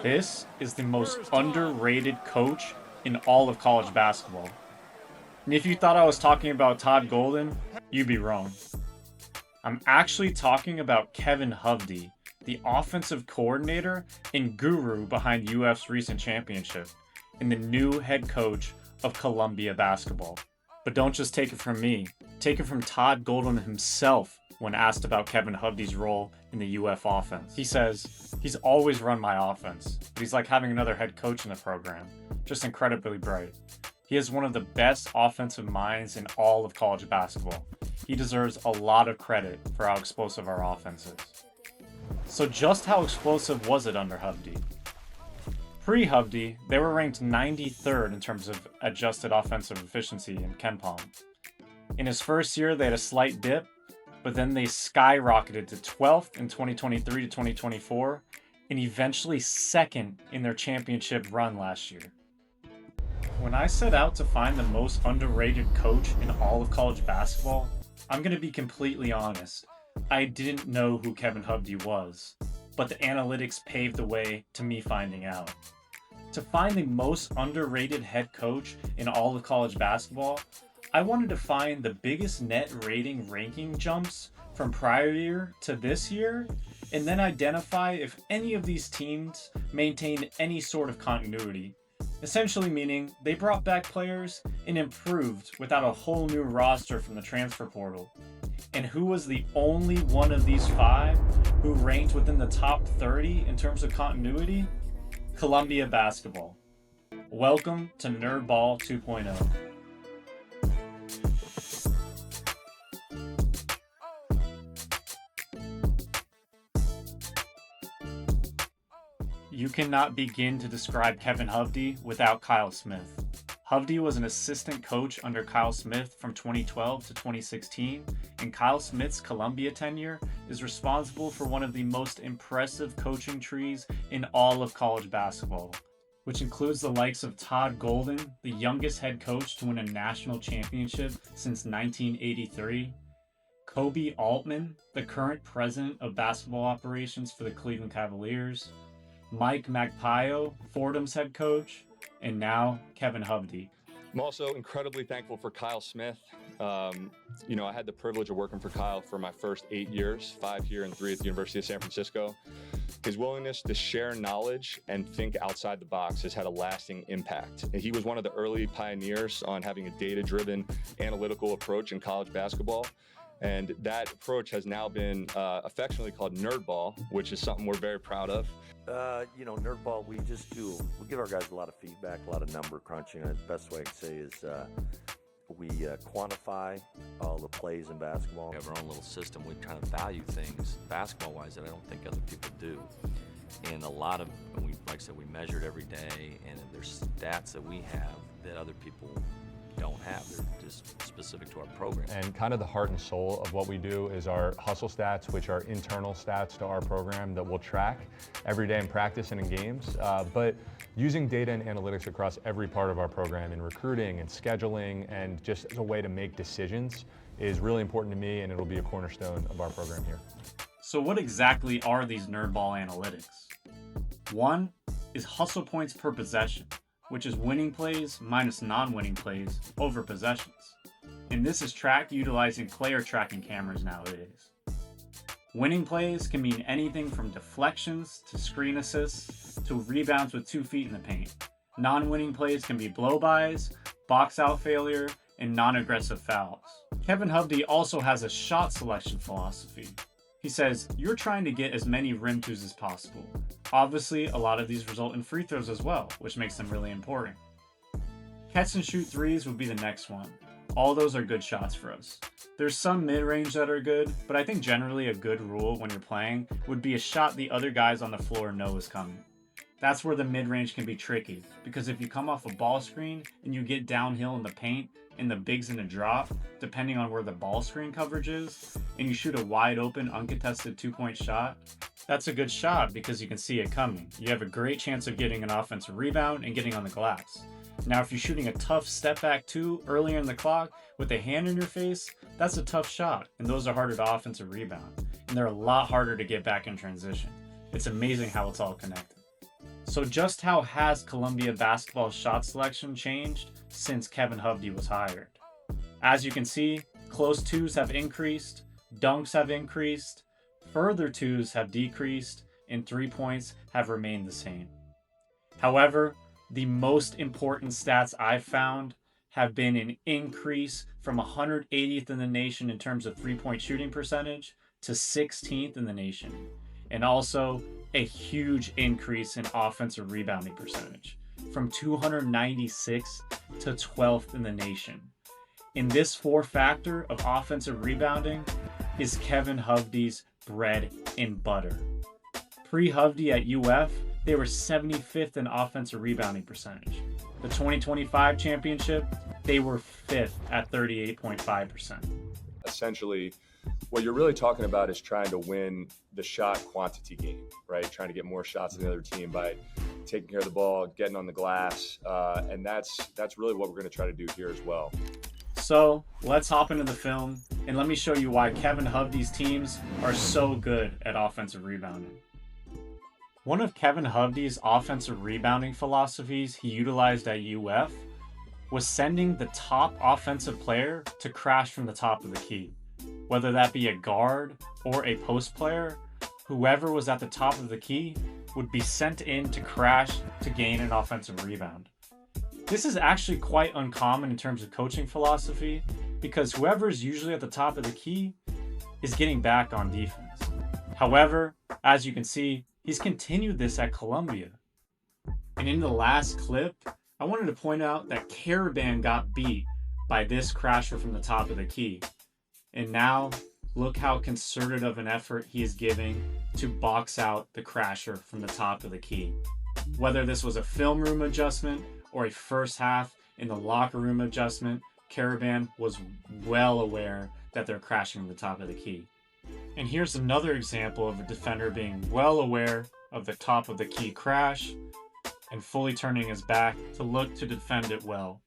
This is the most underrated coach in all of college basketball. And if you thought I was talking about Todd Golden, you'd be wrong. I'm actually talking about Kevin Hovde, the offensive coordinator and guru behind UF's recent championship, and the new head coach of Columbia basketball. But don't just take it from me, take it from Todd Golden himself when asked about Kevin Hovde's role in the UF offense. He says, he's always run my offense, but he's like having another head coach in the program, just incredibly bright. He is one of the best offensive minds in all of college basketball. He deserves a lot of credit for how explosive our offense is. So just how explosive was it under Hovde? Pre-Hovde, they were ranked 93rd in terms of adjusted offensive efficiency in KenPom. In his first year, they had a slight dip, but then they skyrocketed to 12th in 2023 to 2024, and eventually second in their championship run last year. When I set out to find the most underrated coach in all of college basketball, I'm going to be completely honest. I didn't know who Kevin Hovde was, but the analytics paved the way to me finding out. To find the most underrated head coach in all of college basketball, I wanted to find the biggest net rating ranking jumps from prior year to this year, and then identify if any of these teams maintained any sort of continuity. Essentially meaning they brought back players and improved without a whole new roster from the transfer portal. And who was the only one of these five who ranked within the top 30 in terms of continuity? Columbia basketball. Welcome to Nerdball 2.0. You cannot begin to describe Kevin Hovde without Kyle Smith. Hovde was an assistant coach under Kyle Smith from 2012 to 2016, and Kyle Smith's Columbia tenure is responsible for one of the most impressive coaching trees in all of college basketball, which includes the likes of Todd Golden, the youngest head coach to win a national championship since 1983, Kobe Altman, the current president of basketball operations for the Cleveland Cavaliers, Mike Magpayo, Fordham's head coach, and now Kevin Hovde. I'm also incredibly thankful for Kyle Smith. I had the privilege of working for Kyle for my first 8 years, 5 here and 3 at the University of San Francisco. His willingness to share knowledge and think outside the box has had a lasting impact. He was one of the early pioneers on having a data-driven analytical approach in college basketball. And that approach has now been affectionately called Nerdball, which is something we're very proud of. Nerdball, we give our guys a lot of feedback, a lot of number crunching. And the best way I can say is we quantify all the plays in basketball. We have our own little system. We try to value things basketball-wise that I don't think other people do. And a lot of, like I said, we measure it every day, and there's stats that we have that other people don't have. They're just specific to our program. And kind of the heart and soul of what we do is our hustle stats, which are internal stats to our program that we'll track every day in practice and in games. But using data and analytics across every part of our program in recruiting and scheduling and just as a way to make decisions is really important to me, and it'll be a cornerstone of our program here. So what exactly are these Nerdball analytics? One is hustle points per possession, which is winning plays minus non-winning plays over possessions. And this is tracked utilizing player tracking cameras nowadays. Winning plays can mean anything from deflections to screen assists to rebounds with 2 feet in the paint. Non-winning plays can be blow-bys, box-out failure, and non-aggressive fouls. Kevin Hovde also has a shot selection philosophy. He says, you're trying to get as many rim twos as possible. Obviously, a lot of these result in free throws as well, which makes them really important. Catch and shoot threes would be the next one. All those are good shots for us. There's some mid-range that are good, but I think generally a good rule when you're playing would be a shot the other guys on the floor know is coming. That's where the mid-range can be tricky, because if you come off a ball screen and you get downhill in the paint and the big's in a drop, depending on where the ball screen coverage is, and you shoot a wide open, uncontested 2-point shot, that's a good shot because you can see it coming. You have a great chance of getting an offensive rebound and getting on the glass. Now, if you're shooting a tough step back 2 earlier in the clock with a hand in your face, that's a tough shot, and those are harder to offensive rebound, and they're a lot harder to get back in transition. It's amazing how it's all connected. So just how has Columbia basketball shot selection changed since Kevin Hovde was hired? As you can see, close twos have increased, dunks have increased, further twos have decreased, and 3 points have remained the same. However, the most important stats I've found have been an increase from 180th in the nation in terms of 3-point shooting percentage to 16th in the nation, and also a huge increase in offensive rebounding percentage from 296 to 12th in the nation. And this 4-factor of offensive rebounding is Kevin Hovde's bread and butter. Pre-Hovde at UF, they were 75th in offensive rebounding percentage. The 2025 championship, they were 5th at 38.5%. Essentially, what you're really talking about is trying to win the shot quantity game, right? Trying to get more shots than the other team by taking care of the ball, getting on the glass, and that's really what we're going to try to do here as well. So let's hop into the film and let me show you why Kevin Hovde's teams are so good at offensive rebounding. One of Kevin Hovde's offensive rebounding philosophies he utilized at UF was sending the top offensive player to crash from the top of the key. Whether that be a guard or a post player, whoever was at the top of the key would be sent in to crash to gain an offensive rebound. This is actually quite uncommon in terms of coaching philosophy because whoever is usually at the top of the key is getting back on defense. However, as you can see, he's continued this at Columbia. And in the last clip, I wanted to point out that Caravan got beat by this crasher from the top of the key. And now, look how concerted of an effort he is giving to box out the crasher from the top of the key. Whether this was a film room adjustment or a first half in the locker room adjustment, Caravan was well aware that they're crashing from the top of the key. And here's another example of a defender being well aware of the top of the key crash and fully turning his back to look to defend it well.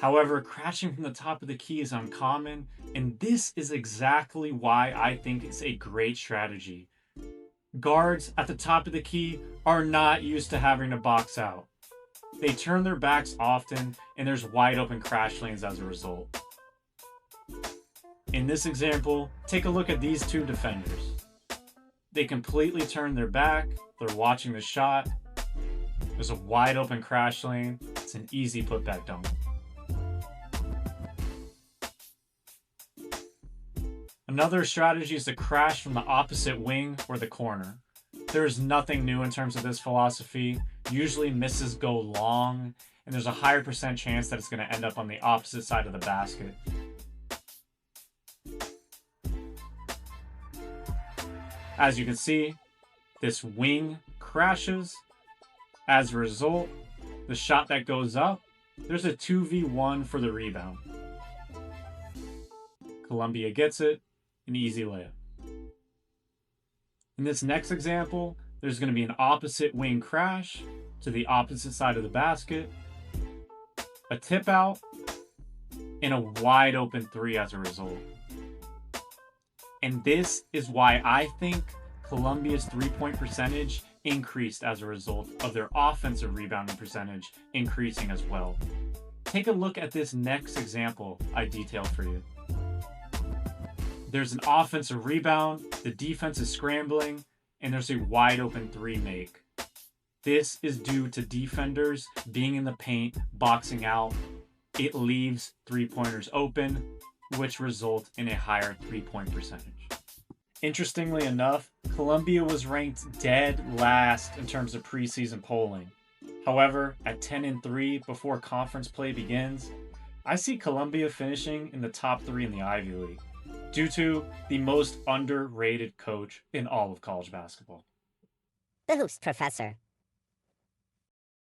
However, crashing from the top of the key is uncommon, and this is exactly why I think it's a great strategy. Guards at the top of the key are not used to having to box out. They turn their backs often, and there's wide open crash lanes as a result. In this example, take a look at these two defenders. They completely turn their back, they're watching the shot. There's a wide open crash lane. It's an easy putback dunk. Another strategy is to crash from the opposite wing or the corner. There is nothing new in terms of this philosophy. Usually misses go long, and there's a higher % chance that it's going to end up on the opposite side of the basket. As you can see, this wing crashes. As a result, the shot that goes up, there's a 2v1 for the rebound. Columbia gets it, an easy layup. In this next example, there's going to be an opposite wing crash to the opposite side of the basket, a tip out, and a wide open 3 as a result. And this is why I think Columbia's 3-point percentage increased as a result of their offensive rebounding percentage increasing as well. Take a look at this next example I detailed for you. There's an offensive rebound, the defense is scrambling, and there's a wide open 3 make. This is due to defenders being in the paint, boxing out. It leaves 3-pointers open, which result in a higher 3-point percentage. Interestingly enough, Columbia was ranked dead last in terms of preseason polling. However, at 10-3 before conference play begins, I see Columbia finishing in the top 3 in the Ivy League, due to the most underrated coach in all of college basketball. The Hoops Professor.